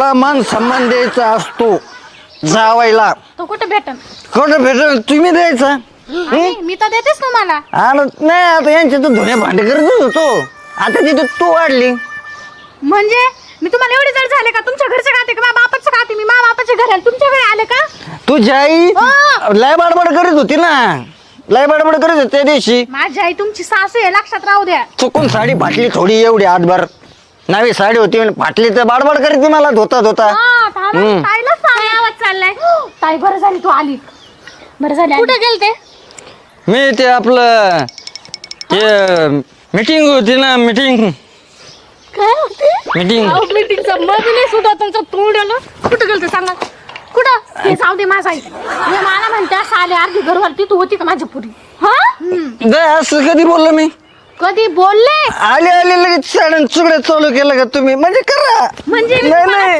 मान सन्मान द्यायचा असतो जावायला. तो कुठं भेटन? कुठं भेटेल तुम्ही द्यायचा. मी तर देतेच तुम्हाला. नाही आता यांच्या तर धुण्या भांडे करतच होतो. आता तिथे तू वाढली म्हणजे मी तुम्हाला एवढे जड झाले का? तुमच्या घरचे खाते का माझ्या बापाचं खाते? मी माझ्या बापाच्या घर आले, तुमच्या घरी आले का? तुझी आई हो. लय बडबड करीत होती ना, लय बडबड करीत होती त्या दिवशी. माझी आई तुमची सासू आहे, लक्षात राहू द्या. चुकून साडी फाटली थोडी एवढी आतभर नवी साडी होती आणि फाटली तर बाडबाड करीत ती मला धोता धोता. ताईला काय आवाज चाललाय? ताई बरं झाली तू आली. बरं झाली. कुठे गेलते? मी ते आपलं ते मीटिंग होती ना, मीटिंग काय होती? मीटिंग मीटिंगचा मध्ये सुद्धा तुमचं तोंड आलं. कुठं गेलते सांगा? कुठं? हे जाऊ दे माझा आई. हे मला म्हणते साले अर्धी घरवाली तू होती का माझी पुरी? हा असं कधी बोललो मी? कधी बोलले? आले आले लगेच साड्या चुकड्या चालू केलं का तुम्ही? म्हणजे करा. म्हणजे मी नाही तुम्हाला नाही